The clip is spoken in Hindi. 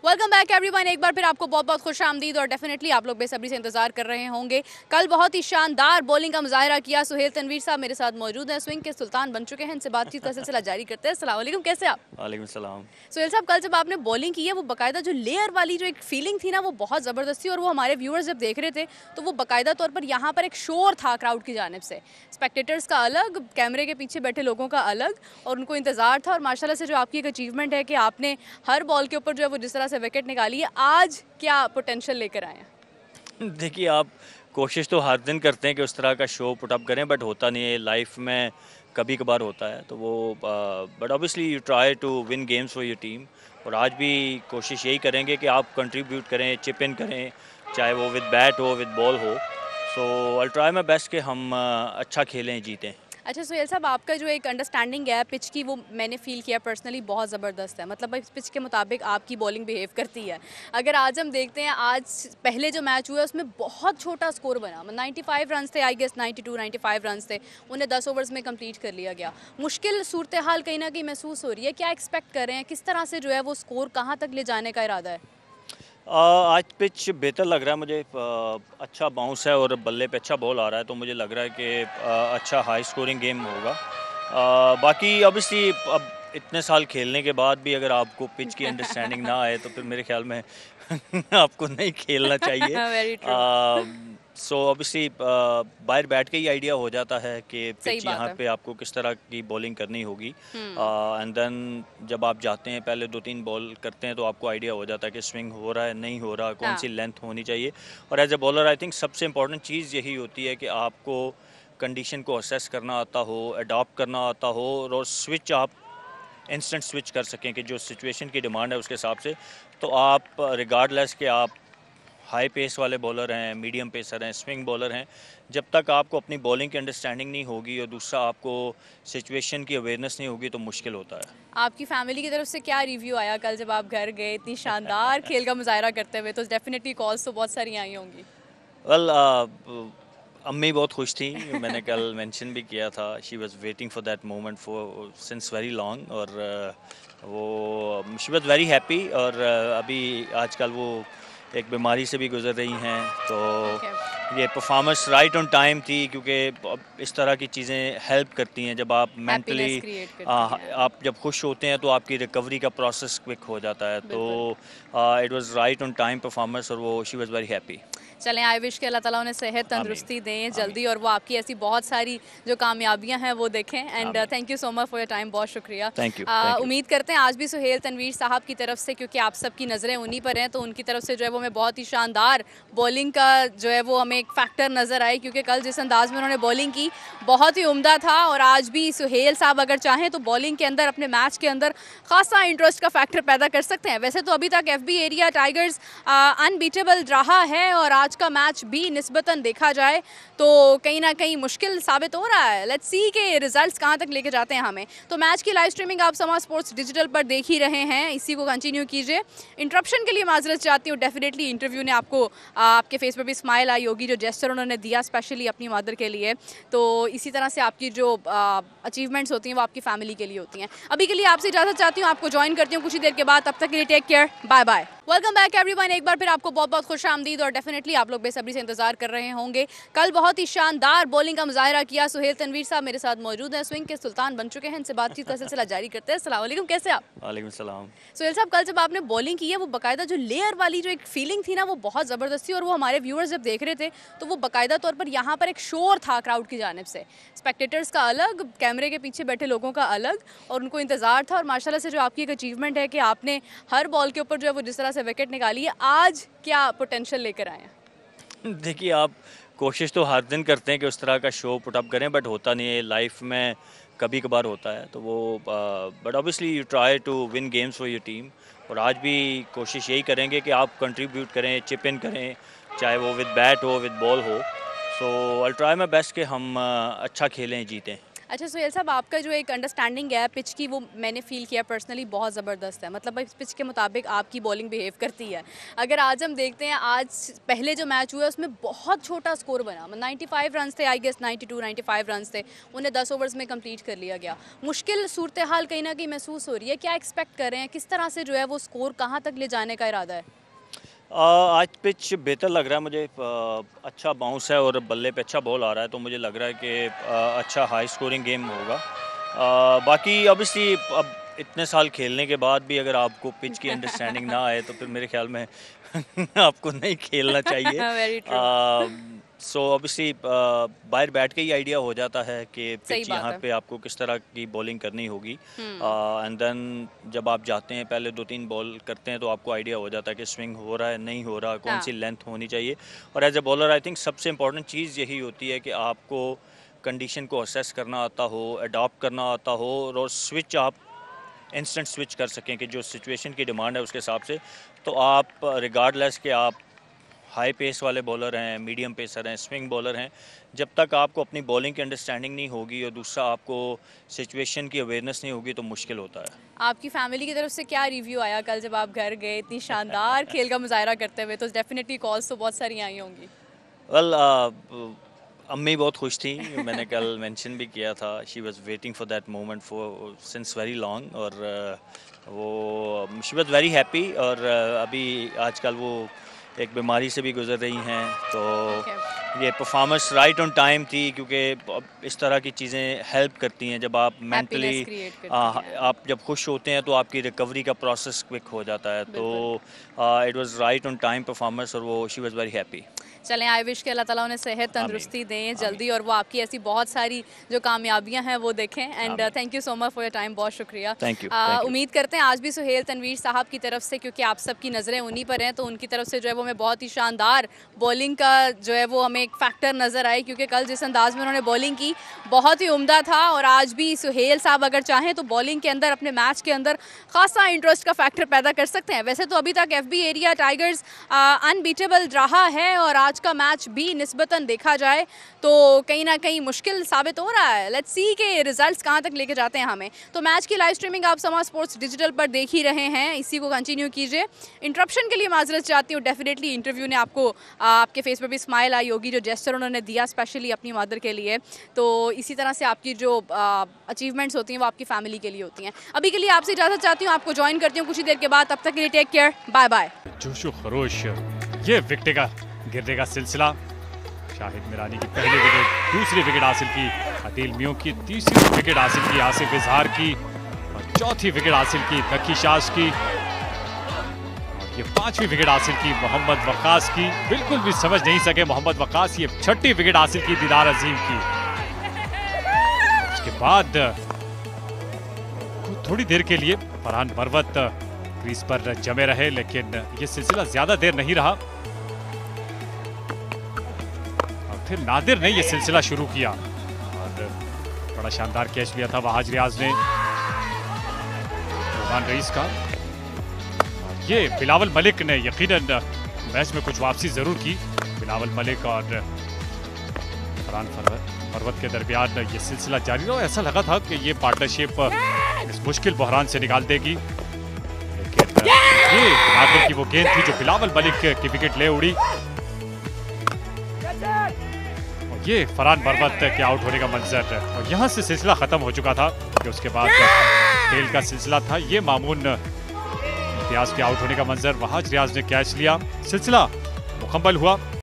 Welcome back everyone. एक बार फिर आपको बहुत बहुत खुश आमदीद और डेफिनेटली आप लोग बेसब्री से इंतजार कर रहे होंगे। कल बहुत ही शानदार बॉलिंग का मुजाहरा किया। सुहेल तनवीर साहब मेरे साथ मौजूद हैं, स्विंग के सुल्तान बन चुके हैं। इनसे बातचीत का सिलसिला जारी करते हैं। अस्सलाम वालेकुम, कैसे आप? वालेकुम सलाम। सुहेल साहब, कल जब आपने बॉलिंग की है, वो बाकायदा जो लेयर वाली जो एक फीलिंग थी ना, वो बहुत ज़बरदस्त थी। और वो हमारे व्यूअर्स जब देख रहे थे तो वो बाकायदा तौर पर यहाँ पर एक शोर था क्राउड की जानिब से, स्पेक्टेटर्स का अलग, कैमरे के पीछे बैठे लोगों का अलग, और उनको इंतज़ार था। और माशाल्लाह से जो आपकी एक अचीवमेंट है कि आपने हर बॉल के ऊपर जो है वो जिस तरह से विकेट निकाली है, आज क्या पोटेंशियल लेकर आए हैं? देखिए, आप कोशिश तो हर दिन करते हैं कि उस तरह का शो पुट अप करें, बट होता नहीं है। लाइफ में कभी कभार होता है तो वो, but obviously you try to win games for your team. और आज भी कोशिश यही करेंगे कि आप कंट्रीब्यूट करें, चिप इन करें, चाहे वो विद बैट हो विद बॉल हो। सो आई ट्राई माई बेस्ट कि हम अच्छा खेलें, जीतें। अच्छा सुहेल साहब, आपका जो एक अंडरस्टैंडिंग है पिच की, वो मैंने फील किया पर्सनली बहुत ज़बरदस्त है। मतलब इस पिच के मुताबिक आपकी बॉलिंग बिहेव करती है। अगर आज हम देखते हैं, आज पहले जो मैच हुआ उसमें बहुत छोटा स्कोर बना, 95 रन थे, आई गेस 92-95 रन थे। उन्हें 10 ओवर्स में कंप्लीट कर लिया गया। मुश्किल सूरत हाल कहीं ना कहीं महसूस हो रही है। क्या एक्सपेक्ट कर रहे हैं, किस तरह से जो है वो स्कोर कहाँ तक ले जाने का इरादा है? आज पिच बेहतर लग रहा है मुझे। अच्छा बाउंस है और बल्ले पे अच्छा बॉल आ रहा है, तो मुझे लग रहा है कि अच्छा हाई स्कोरिंग गेम होगा। बाकी ऑब्वियसली अब इतने साल खेलने के बाद भी अगर आपको पिच की अंडरस्टैंडिंग ना आए तो फिर मेरे ख्याल में आपको नहीं खेलना चाहिए। Very true. सो ऑब्वियसली बाहर बैठ के ही आइडिया हो जाता है कि सही पिच बात यहाँ है। पे आपको किस तरह की बॉलिंग करनी होगी। हम्म। एंड देन जब आप जाते हैं, पहले 2-3 बॉल करते हैं, तो आपको आइडिया हो जाता है कि स्विंग हो रहा है, नहीं हो रहा, कौन सी हाँ। लेंथ होनी चाहिए। और as a bowler I think सबसे इंपॉर्टेंट चीज़ यही होती है कि आपको कंडीशन को असेस करना आता हो, अडॉप्ट करना आता हो, और स्विच आप इंस्टेंट स्विच कर सकें कि जो सिचुएशन की डिमांड है उसके हिसाब से। तो आप रिगार्डलेस कि आप हाई पेस वाले बॉलर हैं, मीडियम पेसर हैं, स्विंग बॉलर हैं, जब तक आपको अपनी बॉलिंग की अंडरस्टैंडिंग नहीं होगी और दूसरा आपको सिचुएशन की अवेयरनेस नहीं होगी, तो मुश्किल होता है। आपकी फैमिली की तरफ से क्या रिव्यू आया कल जब आप घर गए इतनी शानदार खेल का मुजाहरा करते हुए? तो डेफिनेटली कॉल्स तो बहुत सारी आई होंगी। वेल, अम्मी बहुत खुश थी। मैंने कल मेंशन भी किया था, she was waiting for that moment for since very long. और वो शी वाज वेरी हैप्पी। और अभी आजकल वो एक बीमारी से भी गुजर रही हैं, तो ओके। ये परफॉर्मेंस राइट ऑन टाइम थी, क्योंकि अब इस तरह की चीज़ें हेल्प करती हैं। जब आप हैप्पीनेस मेंटली क्रिएट करती हैं। आप जब खुश होते हैं तो आपकी रिकवरी का प्रोसेस क्विक हो जाता है। तो बिल्कुल। It was right on time performance, और वो शी वाज वेरी हैप्पी। चलें, आई विश के अल्लाह ताला उन्हें सेहत आमीन, तंदुरुस्ती दें आमीन, जल्दी, और वो आपकी ऐसी बहुत सारी जो कामयाबियां हैं वो देखें। एंड आमीन। Thank you so much for your time, बहुत शुक्रिया। Thank you, thank you. उम्मीद करते हैं आज भी सुहेल तनवीर साहब की तरफ से, क्योंकि आप सबकी नज़रें उन्हीं पर हैं, तो उनकी तरफ से जो है वो हमें बहुत ही शानदार बॉलिंग का जो है वो हमें एक फैक्टर नज़र आए, क्योंकि कल जिस अंदाज में उन्होंने बॉलिंग की बहुत ही उम्दा था। और आज भी सुहेल साहब अगर चाहें तो बॉलिंग के अंदर, अपने मैच के अंदर खासा इंटरेस्ट का फैक्टर पैदा कर सकते हैं। वैसे तो अभी तक FB एरिया टाइगर्स अनबीटेबल रहा है, और आज का मैच भी निस्बतन देखा जाए तो कहीं ना कहीं मुश्किल साबित हो रहा है। लेट्स सी के रिजल्ट्स कहाँ तक लेके जाते हैं हमें। तो मैच की लाइव स्ट्रीमिंग आप समा स्पोर्ट्स डिजिटल पर देख ही रहे हैं, इसी को कंटिन्यू कीजिए। इंटरप्शन के लिए माजरत चाहती हूँ। डेफिनेटली इंटरव्यू ने आपको आपके फेस पर भी स्माइल आई होगी, जो जेस्चर उन्होंने दिया स्पेशली अपनी मदर के लिए। तो इसी तरह से आपकी जो अचीवमेंट्स होती हैं वो आपकी फैमिली के लिए होती हैं। अभी के लिए आपसे इजाज़त चाहती हूँ, आपको ज्वाइन करती हूँ कुछ ही देर के बाद। तब तक के लिए take care, bye bye. Welcome back everyone. एक बार फिर आपको बहुत बहुत खुश आमदीद और डेफिनेटली आप लोग बेसब्री से इंतजार कर रहे होंगे। कल बहुत ही शानदार बॉलिंग का मुजाहरा किया। सुहेल तनवीर साहब मेरे साथ मौजूद हैं, स्विंग के सुल्तान बन चुके हैं। इनसे बातचीत का सिलसिला जारी करते हैं। अस्सलाम वालेकुम, कैसे आप? वालेकुम सलाम। सुहेल साहब, कल जब आपने बॉलिंग की है, वो बाकायदा जो लेयर वाली जो एक फीलिंग थी ना, वो बहुत ज़बरदस्त थी। और वो हमारे व्यूअर्स जब देख रहे थे तो वो बाकायदा तौर पर यहाँ पर एक शोर था क्राउड की जानिब से, स्पेक्टेटर्स का अलग, कैमरे के पीछे बैठे लोगों का अलग, और उनको इंतज़ार था। और माशाल्लाह से जो आपकी एक अचीवमेंट है कि आपने हर बॉल के ऊपर जो है वो जिस तरह से विकेट निकाली है, आज क्या पोटेंशियल लेकर आए हैं? देखिए, आप कोशिश तो हर दिन करते हैं कि उस तरह का शो पुट अप करें, बट होता नहीं है। लाइफ में कभी कभार होता है तो वो, but obviously you try to win games for your team. और आज भी कोशिश यही करेंगे कि आप कंट्रीब्यूट करें, चिप इन करें, चाहे वो विद बैट हो विद बॉल हो। सो आई ट्राई माई बेस्ट कि हम अच्छा खेलें, जीतें। अच्छा सुहेल साहब, आपका जो एक अंडरस्टैंडिंग है पिच की, वो मैंने फील किया पर्सनली बहुत ज़बरदस्त है। मतलब इस पिच के मुताबिक आपकी बॉलिंग बिहेव करती है। अगर आज हम देखते हैं, आज पहले जो मैच हुआ उसमें बहुत छोटा स्कोर बना, 95 रन थे, आई गेस 92-95 रन थे, उन्हें 10 ओवर्स में कंप्लीट कर लिया गया। मुश्किल सूरत हाल कहीं ना कहीं महसूस हो रही है, क्या एक्सपेक्ट कर रहे हैं, किस तरह से जो है वो स्कोर कहाँ तक ले जाने का इरादा है? आज पिच बेहतर लग रहा है मुझे। अच्छा बाउंस है और बल्ले पे अच्छा बॉल आ रहा है, तो मुझे लग रहा है कि अच्छा हाई स्कोरिंग गेम होगा। बाकी ऑब्वियसली अब इतने साल खेलने के बाद भी अगर आपको पिच की अंडरस्टैंडिंग ना आए तो फिर मेरे ख्याल में आपको नहीं खेलना चाहिए। Very true. सो ऑब्वियसली बाहर बैठ के ही आइडिया हो जाता है कि सही पिच बात यहाँ है। पे आपको किस तरह की बॉलिंग करनी होगी। एंड देन जब आप जाते हैं, पहले 2-3 बॉल करते हैं, तो आपको आइडिया हो जाता है कि स्विंग हो रहा है नहीं हो रहा, कौन सी हाँ। लेंथ होनी चाहिए। और as a bowler I think सबसे इम्पोर्टेंट चीज़ यही होती है कि आपको कंडीशन को असेस करना आता हो, अडॉप्ट करना आता हो, और स्विच आप इंस्टेंट स्विच कर सकें कि जो सिचुएशन की डिमांड है उसके हिसाब से। तो आप रिगार्डलेस कि आप हाई पेस वाले बॉलर हैं, मीडियम पेसर हैं, स्विंग बॉलर हैं, जब तक आपको अपनी बॉलिंग की अंडरस्टैंडिंग नहीं होगी और दूसरा आपको सिचुएशन की अवेयरनेस नहीं होगी तो मुश्किल होता है। आपकी फैमिली की तरफ से क्या रिव्यू आया कल जब आप घर गए इतनी शानदार खेल का मुजाहरा करते हुए? तो डेफिनेटली कॉल्स तो बहुत सारी आई होंगी। वेल अम्मी बहुत खुश थी। मैंने कल मेंशन भी किया था, she was waiting for that moment for since very long, और वो शी वाज वेरी हैप्पी। और अभी आजकल वो एक बीमारी से भी गुजर रही हैं, तो ओके। ये परफॉर्मेंस राइट ऑन टाइम थी, क्योंकि इस तरह की चीज़ें हेल्प करती हैं जब आप मेंटली हैप्पीनेस क्रिएट करती हैं। आप जब खुश होते हैं तो आपकी रिकवरी का प्रोसेस क्विक हो जाता है। तो बिल्कुल। It was right on time performance, और वो शी वाज वेरी हैप्पी। चलें, आई विश के अल्लाह ताला उन्हें सेहत तंदुरुस्ती आमीन। दें आमीन। जल्दी, और वो आपकी ऐसी बहुत सारी जो कामयाबियां हैं वो देखें। एंड आमीन। Thank you so much for your time, बहुत शुक्रिया। Thank you, thank you. उम्मीद करते हैं आज भी सुहेल तनवीर साहब की तरफ से, क्योंकि आप सबकी नज़रें उन्हीं पर हैं, तो उनकी तरफ से जो है वो हमें बहुत ही शानदार बॉलिंग का जो है वो हमें एक फैक्टर नज़र आए, क्योंकि कल जिस अंदाज में उन्होंने बॉलिंग की बहुत ही उम्दा था। और आज भी सुहेल साहब अगर चाहें तो बॉलिंग के अंदर, अपने मैच के अंदर खासा इंटरेस्ट का फैक्टर पैदा कर सकते हैं। वैसे तो अभी तक FB एरिया टाइगर्स अनबीटेबल रहा है, और आज का मैच भी निस्बतन देखा जाए तो कहीं ना कहीं मुश्किल साबित हो रहा है। लेट्स सी के रिजल्ट्स कहां तक लेके जाते हैं हमें। तो मैच की लाइव स्ट्रीमिंग आप समा स्पोर्ट्स डिजिटल पर देख ही रहे हैं, इसी को कंटिन्यू कीजिए। इंटरप्शन के लिए माजरत चाहती हूँ, डेफिनेटली इंटरव्यू ने आपको आपके फेस पर भी स्माइल आई होगी, जो जेस्चर उन्होंने दिया स्पेशली अपनी मदर के लिए। तो इसी तरह से आपकी जो अचीवमेंट्स होती हैं वो आपकी फैमिली के लिए होती हैं। अभी के लिए आपसे इजाज़त चाहती हूँ, आपको ज्वाइन करती हूँ कुछ ही देर के बाद। तब तक के लिए टेक केयर, बाय बाय। जोशो खरोश, ये विकेट का गिरने का सिलसिला। शाहिद मिरानी की पहली विकेट, दूसरी विकेट हासिल की अदील मियों की, तीसरी विकेट हासिल की आसिफ इजहार की, और चौथी विकेट हासिल की नकी शाज की, और ये पांचवी विकेट हासिल की मोहम्मद वकास की। बिल्कुल भी समझ नहीं सके मोहम्मद वकास, ये छठी विकेट हासिल की दीदार अजीम की। उसके बाद थोड़ी देर के लिए फरहान मरवत क्रीज पर जमे रहे, लेकिन ये सिलसिला ज्यादा देर नहीं रहा। फिर नादिर ने ये सिलसिला शुरू किया और बड़ा शानदार कैच लिया था वहाज रियाज ने रोमान रईस का। और ये बिलावल मलिक ने यकीनन मैच में कुछ वापसी जरूर की। बिलावल मलिक और फरहान मरवत के दरमियान ये सिलसिला जारी रहा। ऐसा लगा था कि ये पार्टनरशिप इस मुश्किल बहरान से निकाल देगी, लेकिन ये नादिर की वो गेंद थी जो बिलावल मलिक की विकेट ले उड़ी। ये फरहान मरवत के आउट होने का मंजर, और यहाँ से सिलसिला खत्म हो चुका था, कि उसके बाद खेल का सिलसिला था। ये मामून इम्तियाज के आउट होने का मंजर, वहाज रियाज ने कैच लिया, सिलसिला मुकम्मल हुआ।